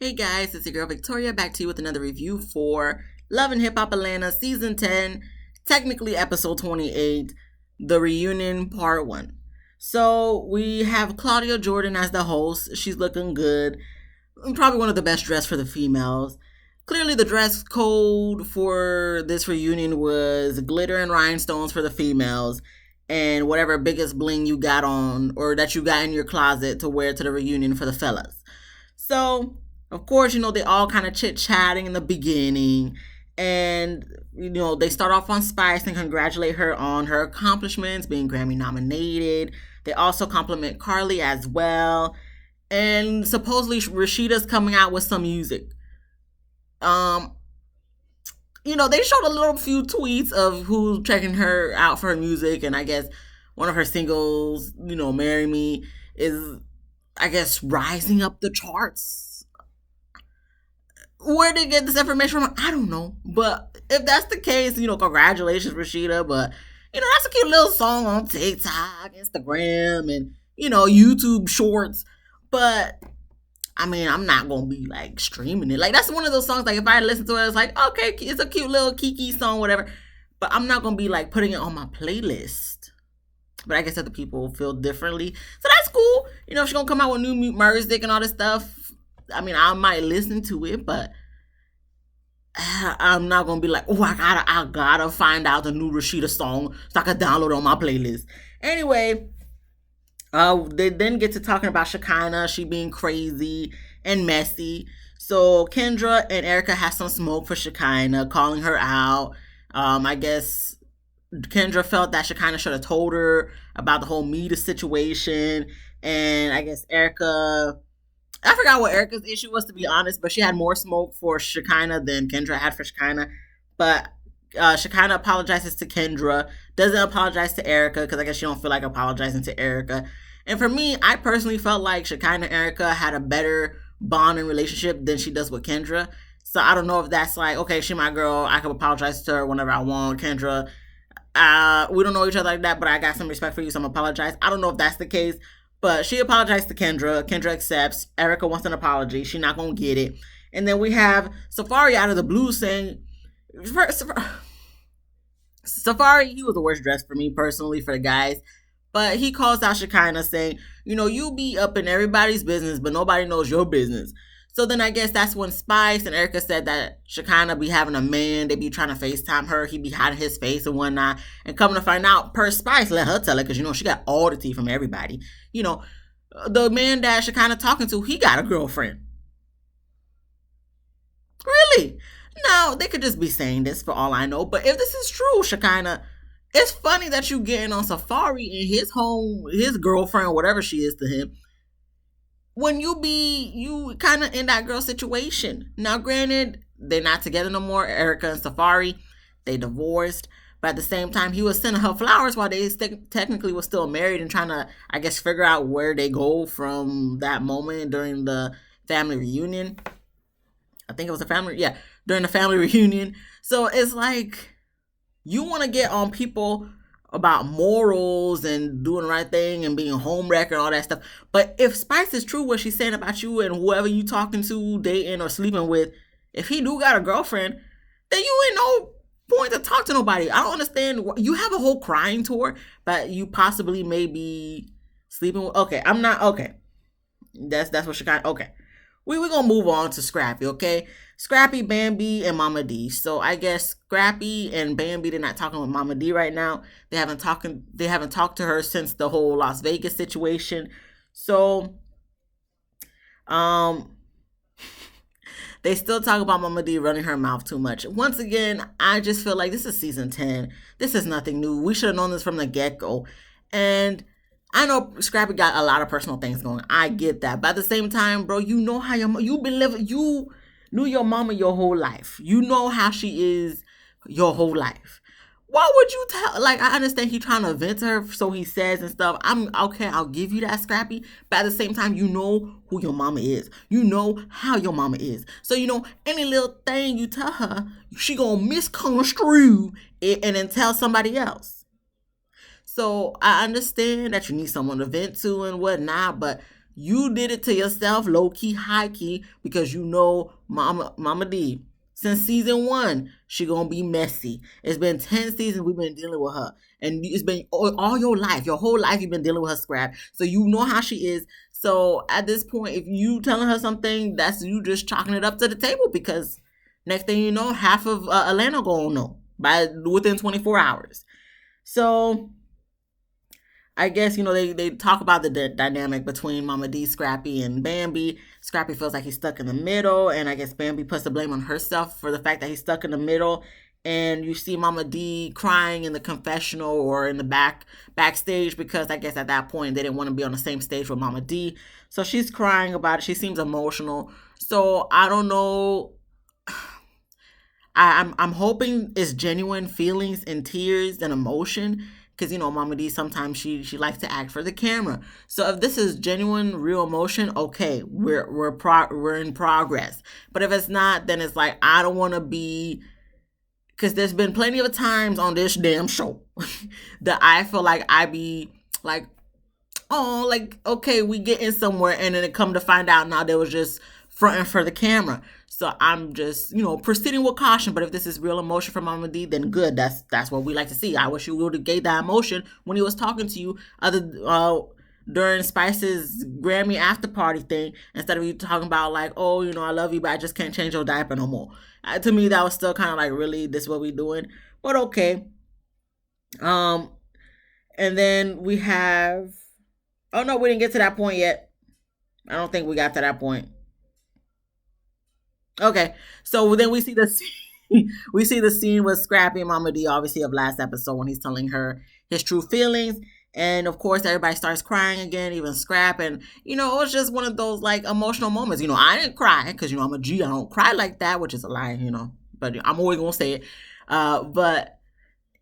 Hey guys, it's your girl Victoria back to you with another review for Love and Hip Hop Atlanta Season 10, technically episode 28, The Reunion Part 1. So we have Claudia Jordan as the host. She's looking good. Probably one of the best dressed for the females. Clearly, the dress code for this reunion was glitter and rhinestones for the females and whatever biggest bling you got on or that you got in your closet to wear to the reunion for the fellas. So, of course, they all kind of chit chatting in the beginning. And, they start off on Spice and congratulate her on her accomplishments, being Grammy nominated. They also compliment Carly as well. And supposedly Rashida's coming out with some music. Um, they showed a little few tweets of who's checking her out for her music. And I guess one of her singles, Marry Me, is, I guess, rising up the charts. Where they get this information from, I don't know. But if that's the case, congratulations, Rashida. But, that's a cute little song on TikTok, Instagram, and, YouTube shorts. But, I mean, I'm not going to be, like, streaming it. Like, that's one of those songs, like, if I listen to it, it's like, okay, it's a cute little Kiki song, whatever. But I'm not going to be, like, putting it on my playlist. But I guess other people feel differently. So that's cool. If she's going to come out with new music and all this stuff, I mean, I might listen to it, but I'm not gonna be like, oh, I gotta find out the new Rashida song so I can download it on my playlist. Anyway, they then get to talking about Shekinah, she being crazy and messy. So Kendra and Erica have some smoke for Shekinah, calling her out. I guess Kendra felt that Shekinah should have told her about the whole Meda situation, and I guess I forgot what Erica's issue was, to be honest, but she had more smoke for Shekinah than Kendra had for Shekinah. But Shekinah apologizes to Kendra, doesn't apologize to Erica because I guess she don't feel like apologizing to Erica. And for me, I personally felt like Shekinah and Erica had a better bond and relationship than she does with Kendra. So I don't know if that's like, okay, she my girl, I can apologize to her whenever I want. Kendra, we don't know each other like that, but I got some respect for you, so I'm apologize. I don't know if that's the case. But she apologized to Kendra. Kendra accepts. Erica wants an apology. She's not going to get it. And then we have Safari out of the blue saying, Safari, he was the worst dressed for me personally, for the guys. But he calls out Shekinah saying, you be up in everybody's business, but nobody knows your business. So then I guess that's when Spice and Erica said that Shekinah be having a man. They be trying to FaceTime her. He be hiding his face and whatnot. And coming to find out, per Spice, let her tell it because, she got all the tea from everybody. The man that Shekinah talking to, he got a girlfriend. Really? Now, they could just be saying this for all I know. But if this is true, Shekinah, it's funny that you getting on Safari in his home, his girlfriend, whatever she is to him, when you kind of in that girl situation. Now, granted, they're not together no more. Erica and Safari, they divorced. But at the same time, he was sending her flowers while they technically were still married and trying to, I guess, figure out where they go from that moment during the family reunion. I think it was during the family reunion. So it's like, you want to get on people about morals and doing the right thing and being home wrecker and all that stuff. But if Spice is true what she's saying about you and whoever you talking to, dating or sleeping with, if he do got a girlfriend, then you ain't no point to talk to nobody. I don't understand. You have a whole crying tour, but you possibly may be sleeping with. Okay, I'm not. Okay, that's what she got. Okay, we're gonna move on to Scrappy. Okay, Scrappy, Bambi, and Mama D. So I guess Scrappy and Bambi, they're not talking with Mama D right now. They haven't talked to her since the whole Las Vegas situation. So they still talk about Mama D running her mouth too much. Once again, I just feel like this is season 10. This is nothing new. We should have known this from the get-go. And I know Scrappy got a lot of personal things going. I get that. But at the same time, bro, you know how you knew your mama your whole life. You know how she is your whole life. Why would you tell? Like, I understand he trying to vent to her, so he says and stuff. I'm okay. I'll give you that, Scrappy. But at the same time, you know who your mama is. You know how your mama is. So, any little thing you tell her, she gonna misconstrue it and then tell somebody else. So I understand that you need someone to vent to and whatnot, but You did it to yourself, low key, high key, because you know Mama D. Since season one, she gonna be messy. It's been 10 seasons we've been dealing with her. And it's been all your life, your whole life you've been dealing with her, Scrap. So you know how she is. So at this point, if you telling her something, that's you just chalking it up to the table, because next thing you know, half of Atlanta gonna know by within 24 hours. So I guess, they talk about the dynamic between Mama D, Scrappy, and Bambi. Scrappy feels like he's stuck in the middle, and I guess Bambi puts the blame on herself for the fact that he's stuck in the middle. And you see Mama D crying in the confessional or in the backstage, because I guess at that point they didn't want to be on the same stage with Mama D. So she's crying about it. She seems emotional. So I don't know. I'm hoping it's genuine feelings and tears and emotion, because Mama D sometimes she likes to act for the camera. So if this is genuine, real emotion, okay, we're in progress. But if it's not, then it's like I don't want to be, because there's been plenty of times on this damn show that I feel like I be like, oh, like, okay, we getting somewhere, and then it come to find out now there was just fronting for the camera. So I'm just, proceeding with caution. But if this is real emotion from Mama D, then good. That's what we like to see. I wish you would have gave that emotion when he was talking to you during Spice's Grammy after party thing, instead of you talking about like, oh, I love you, but I just can't change your diaper no more. To me, that was still kind of like, really, this is what we doing? But okay. And then we have, oh no, we didn't get to that point yet. I don't think we got to that point. Okay, so then we see the scene with Scrappy and Mama D, obviously, of last episode, when he's telling her his true feelings. And of course, everybody starts crying again, even Scrap. And, it was just one of those like emotional moments. I didn't cry because, I'm a G. I don't cry like that, which is a lie, but I'm always going to say it. But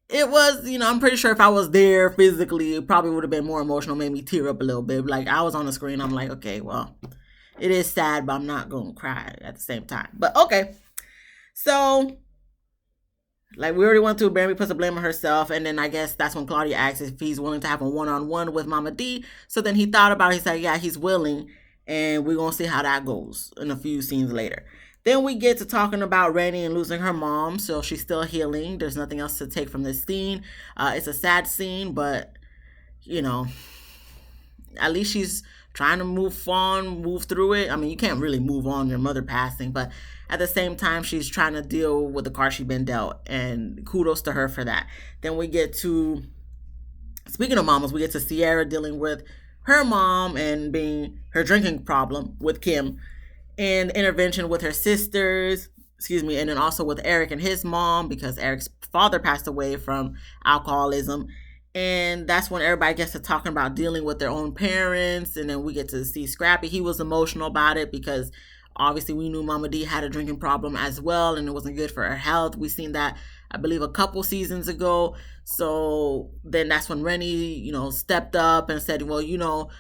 it was, I'm pretty sure if I was there physically, it probably would have been more emotional, made me tear up a little bit. Like, I was on the screen, I'm like, okay, well, it is sad, but I'm not going to cry at the same time. But okay. So, like we already went through, Bambi puts the blame on herself. And then I guess that's when Claudia asks if he's willing to have a one-on-one with Mama D. So then he thought about it. He said, yeah, he's willing. And we're going to see how that goes in a few scenes later. Then we get to talking about Rennie and losing her mom. So she's still healing. There's nothing else to take from this scene. It's a sad scene, but, at least she's trying to move through it. I mean, you can't really move on your mother passing, but at the same time, she's trying to deal with the cards she's been dealt, and kudos to her for that. Then we get to, speaking of mamas, we get to Sierra dealing with her mom and being her drinking problem with Kim, and intervention with her sisters, and then also with Eric and his mom, because Eric's father passed away from alcoholism. And that's when everybody gets to talking about dealing with their own parents. And then we get to see Scrappy. He was emotional about it because obviously we knew Mama D had a drinking problem as well, and it wasn't good for her health. We seen that, I believe, a couple seasons ago. So then that's when Rennie, stepped up and said, well,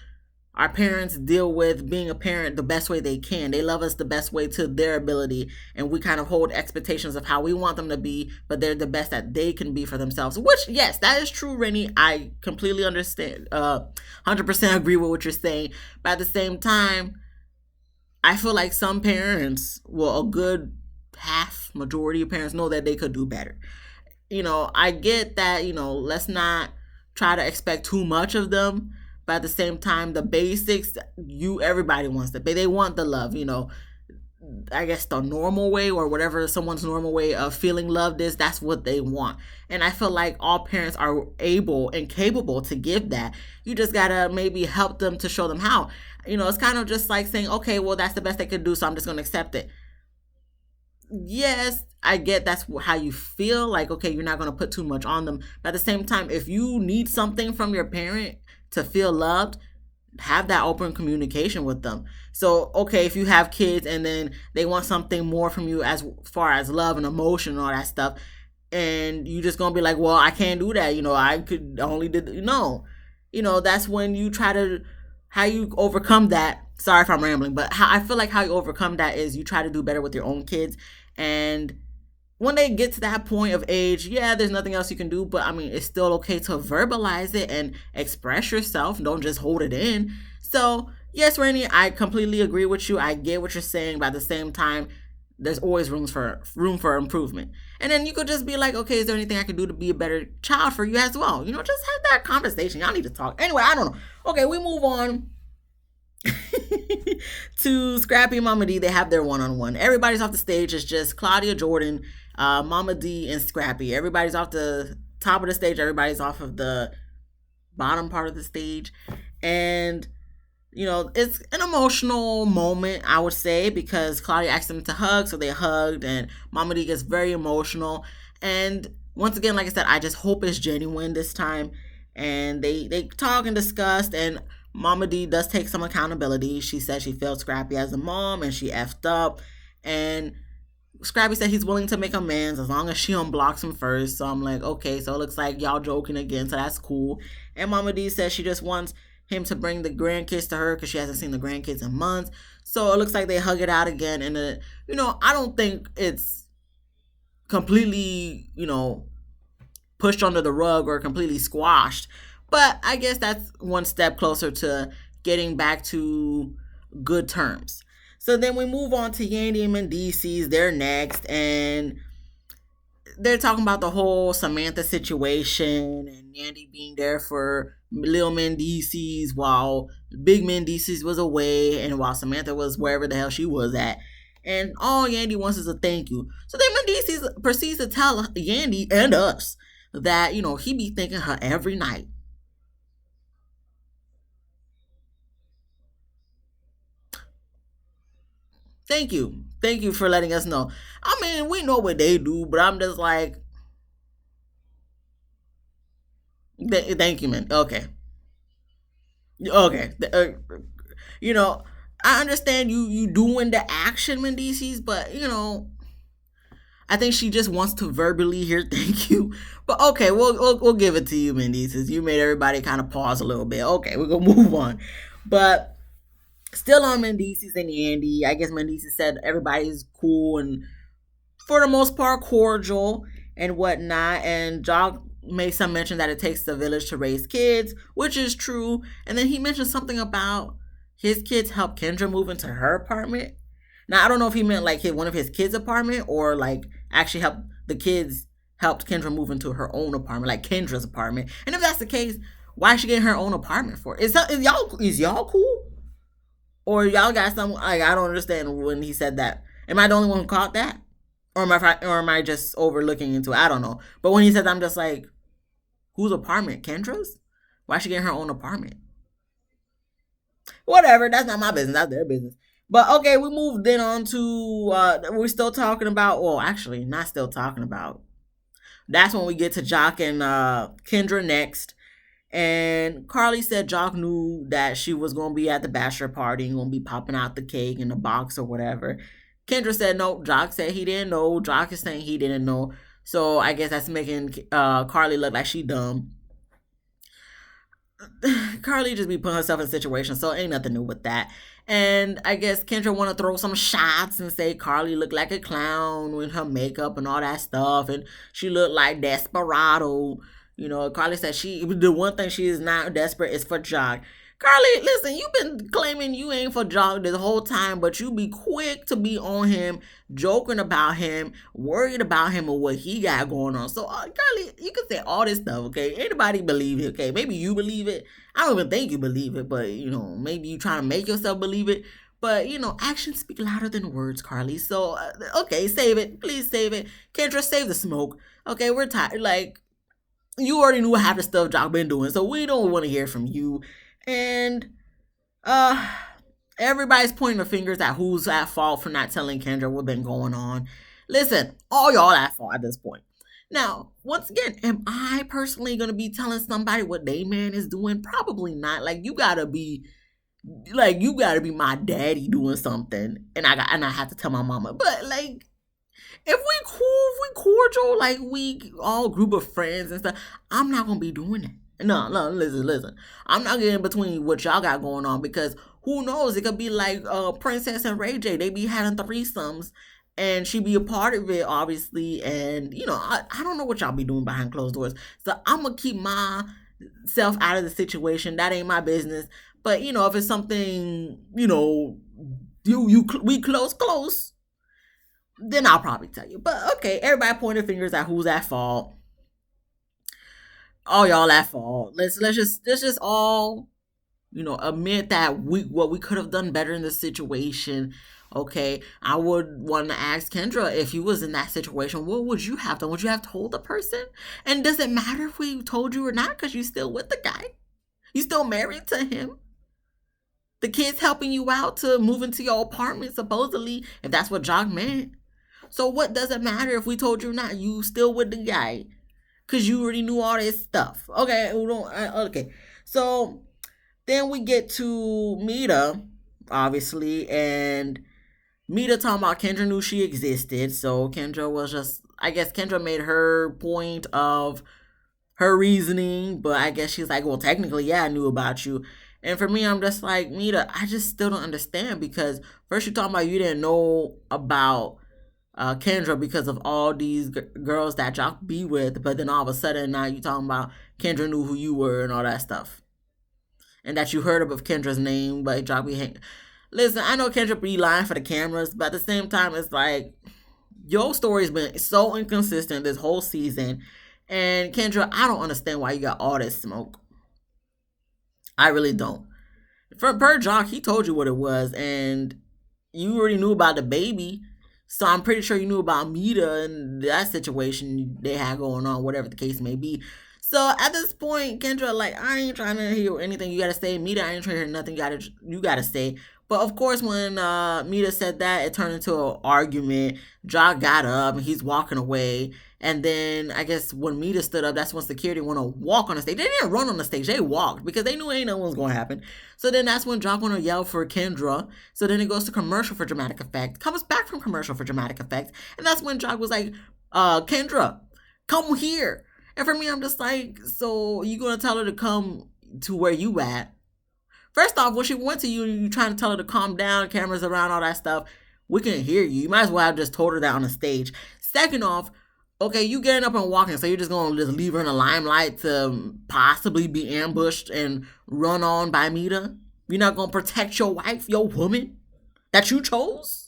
our parents deal with being a parent the best way they can. They love us the best way to their ability. And we kind of hold expectations of how we want them to be, but they're the best that they can be for themselves. Which, yes, that is true, Rennie. I completely understand. 100% agree with what you're saying. But at the same time, I feel like some parents, well, a good majority of parents know that they could do better. I get that, let's not try to expect too much of them. But at the same time, the basics, everybody wants that. They want the love, I guess the normal way, or whatever someone's normal way of feeling loved is, that's what they want. And I feel like all parents are able and capable to give that. You just gotta maybe help them to show them how. It's kind of just like saying, okay, well, that's the best they could do, so I'm just going to accept it. Yes, I get that's how you feel. Like, okay, you're not going to put too much on them. But at the same time, if you need something from your parent to feel loved, have that open communication with them. So, okay, if you have kids and then they want something more from you as far as love and emotion and all that stuff, and you just going to be like, well, I can't do that. I could only that's when you try to, how you overcome that. Sorry if I'm rambling, but I feel like how you overcome that is you try to do better with your own kids. And when they get to that point of age, yeah, there's nothing else you can do. But I mean, it's still okay to verbalize it and express yourself. Don't just hold it in. So Yes, Rainy, I completely agree with you. I get what you're saying, but at the same time, there's always room for improvement. And then you could just be like, okay, is there anything I can do to be a better child for you as well? Just have that conversation. Y'all need to talk. Anyway, I don't know. Okay, we move on to Scrappy and Mama D. They have their one-on-one. Everybody's off the stage. It's just Claudia Jordan, Mama D, and Scrappy. Everybody's off the top of the stage. Everybody's off of the bottom part of the stage. And it's an emotional moment, I would say, because Claudia asked them to hug, so they hugged, and Mama D gets very emotional. And once again, like I said, I just hope it's genuine this time. And they talk and discuss, and Mama D does take some accountability. She said she failed Scrappy as a mom, and she effed up. And Scrappy said he's willing to make amends as long as she unblocks him first. So I'm like, okay, so it looks like y'all joking again, so that's cool. And Mama D says she just wants him to bring the grandkids to her because she hasn't seen the grandkids in months. So it looks like they hug it out again. And, I don't think it's completely, pushed under the rug or completely squashed. But I guess that's one step closer to getting back to good terms. So then we move on to Yandy and Mendeecees. They're next. And they're talking about the whole Samantha situation and Yandy being there for little Mendeecees while big Mendeecees was away and while Samantha was wherever the hell she was at. And all Yandy wants is a thank you. So then Mendeecees proceeds to tell Yandy and us that, he be thinking her every night. Thank you. Thank you for letting us know. I mean, we know what they do, but I'm just like, thank you, man. Okay. Okay. I understand you doing the action, Mendeecees, but, I think she just wants to verbally hear thank you. But okay, we'll give it to you, Mendeecees. You made everybody kind of pause a little bit. Okay, we're going to move on. But still on Mendeecees and Yandy. I guess Mendeecees said everybody's cool and for the most part cordial and whatnot. And Jock made some mention that it takes a village to raise kids, which is true. And then he mentioned something about his kids help Kendra move into her apartment. Now, I don't know if he meant like one of his kids' apartment or like actually helped Kendra move into her own apartment, like Kendra's apartment. And if that's the case, why is she getting her own apartment for? Is y'all cool? Or y'all got some, like, I don't understand when he said that. Am I the only one who caught that? Or am I just overlooking into it? I don't know. But when he said that, I'm just like, whose apartment? Kendra's? Why is she getting her own apartment? Whatever, that's not my business. That's their business. But okay, we moved then on to we're still talking about, well, actually not still talking about. That's when we get to Jock and Kendra next. And Carly said Jock knew that she was going to be at the bachelor party and going to be popping out the cake in the box or whatever. Kendra said no. Jock said he didn't know. Jock is saying he didn't know. So I guess that's making Carly look like she dumb. Carly just be putting herself in situations, so ain't nothing new with that. And I guess Kendra want to throw some shots and say Carly looked like a clown with her makeup and all that stuff, and she looked like Desperado. Carly said the one thing she is not desperate is for Jock. Carly, listen, you've been claiming you ain't for Jock this whole time, but you be quick to be on him, joking about him, worried about him and what he got going on. So, Carly, you can say all this stuff, okay? Anybody believe it, okay? Maybe you believe it. I don't even think you believe it, but, maybe you trying to make yourself believe it. But, actions speak louder than words, Carly. So, okay, save it. Please save it. Kendra, save the smoke. Okay, we're tired. Like, you already knew half the stuff Jock been doing, so we don't want to hear from you. And everybody's pointing their fingers at who's at fault for not telling Kendra what's been going on. Listen, all y'all at fault at this point. Now, once again, am I personally going to be telling somebody what they man is doing? Probably not. Like, you gotta be my daddy doing something, and I have to tell my mama. But like, if we cool, if we cordial, like we all group of friends and stuff, I'm not gonna be doing it. No, listen. I'm not getting between what y'all got going on because who knows? It could be like Princess and Ray J. They be having threesomes and she be a part of it, obviously. And, I don't know what y'all be doing behind closed doors. So I'm going to keep myself out of the situation. That ain't my business. But if it's something, we close, then I'll probably tell you. But okay, everybody pointing fingers at who's at fault. All y'all at fault. Let's just all admit that what we could have done better in the situation. Okay, I would want to ask Kendra, if you was in that situation, what would you have done? Would you have told the person? And does it matter if we told you or not? Because you still with the guy, you still married to him. The kid's helping you out to move into your apartment, supposedly, if that's what Jock meant. So what does it matter if we told you or not? You still with the guy, because you already knew all this stuff. Okay, okay. So then we get to Meda, obviously, and Meda talking about Kendra knew she existed. So Kendra was just, I guess Kendra made her point of her reasoning, but I guess she's like, well, technically, yeah, I knew about you. And for me, I'm just like, Meda, I just still don't understand, because first you're talking about you didn't know about Kendra because of all these girls that Jock be with, but then all of a sudden now you talking about Kendra knew who you were and all that stuff, and that you heard of Kendra's name, but Jock be hang. Listen, I know Kendra be lying for the cameras, but at the same time, it's like your story's been so inconsistent this whole season, and Kendra, I don't understand why you got all this smoke. I really don't. For per Jock, he told you what it was, and you already knew about the baby. So I'm pretty sure you knew about Meda and that situation they had going on, whatever the case may be. So at this point, Kendra, like, I ain't trying to hear anything you gotta say. Meda, I ain't trying to hear nothing you gotta say. But of course, when Meda said that, it turned into an argument. Jock got up and he's walking away. And then I guess when Meda stood up, that's when security want to walk on the stage. They didn't run on the stage; they walked because they knew ain't nothing was going to happen. So then that's when Jock want to yell for Kendra. So then it goes to commercial for dramatic effect. Comes back from commercial for dramatic effect, and that's when Jock was like, "Kendra, come here." And for me, I'm just like, so you gonna tell her to come to where you at? First off, when she went to you and you trying to tell her to calm down, cameras around, all that stuff, we can hear you. You might as well have just told her that on the stage. Second off, okay, you getting up and walking, so you're just gonna just leave her in the limelight to possibly be ambushed and run on by Meda? You're not gonna protect your wife, your woman that you chose?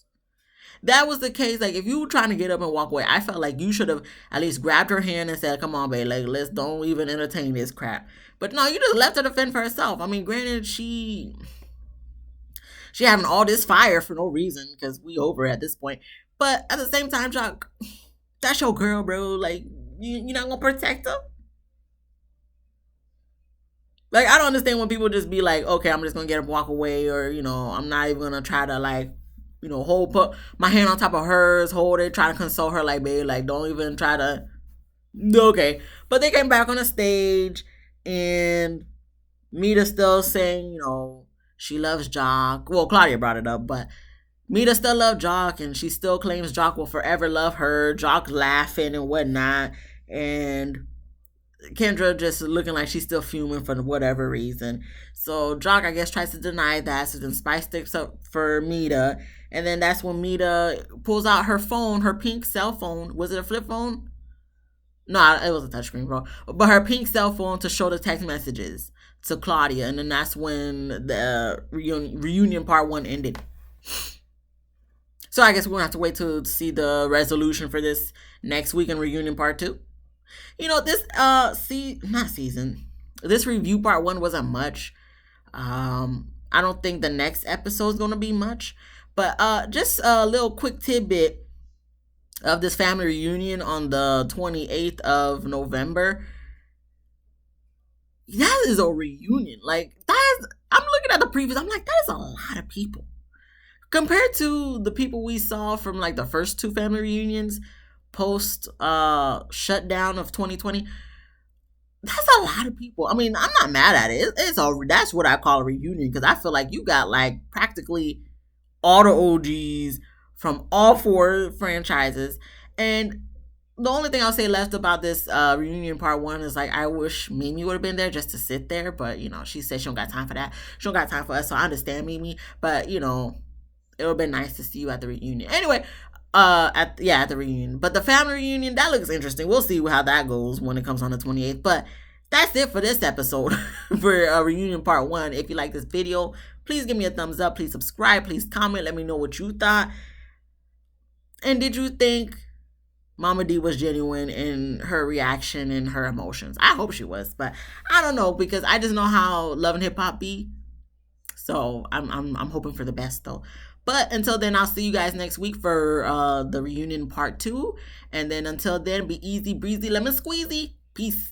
That was the case. Like, if you were trying to get up and walk away, I felt like you should have at least grabbed her hand and said, "Come on, babe, like, let's don't even entertain this crap." But no, you just left her to fend for herself. I mean, granted, she having all this fire for no reason because we over at this point. But at the same time, Jock, that's your girl, bro. Like, you're not gonna protect her. Like, I don't understand when people just be like, okay, I'm just gonna get up, walk away, or I'm not even gonna try to, like, put my hand on top of hers, hold it, try to console her, like, babe, like, don't even try to. Okay, but they came back on the stage, and Meda still saying, she loves Jock. Well, Claudia brought it up, but Meda still loves Jock, and she still claims Jock will forever love her. Jock laughing and whatnot, and Kendra just looking like she's still fuming for whatever reason. So Jock, I guess, tries to deny that. So then Spice sticks up for Meda. And then that's when Meda pulls out her phone, her pink cell phone. Was it a flip phone? No, it was a touchscreen, bro. But her pink cell phone to show the text messages to Claudia. And then that's when the reunion part 1 ended. So I guess we're going to have to wait to see the resolution for this next week in reunion part 2. This not season. This review part 1 wasn't much. I don't think the next episode is gonna be much. But just a little quick tidbit of this family reunion on the 28th of November. That is a reunion. Like, I'm looking at the previews, I'm like, that is a lot of people. Compared to the people we saw from like the first 2 family reunions post shutdown of 2020, that's a lot of people. I mean, I'm not mad at it. That's what I call a reunion, because I feel like you got like practically all the OGs from all 4 franchises. And the only thing I'll say left about this reunion part 1 is, like, I wish Mimi would have been there just to sit there, but she said she don't got time for that. She don't got time for us, so I understand, Mimi, but it would have been nice to see you at the reunion. Anyway, at the reunion. But the family reunion, that looks interesting. We'll see how that goes when it comes on the 28th. But That's it for this episode for reunion part 1. If you like this video, please give me a thumbs up. Please subscribe. Please comment. Let me know what you thought. And did you think Mama D was genuine in her reaction and her emotions? I hope she was, but I don't know, because I just know how Love and Hip Hop be. So I'm hoping for the best though. But until then, I'll see you guys next week for the reunion part 2. And then until then, be easy breezy lemon squeezy. Peace.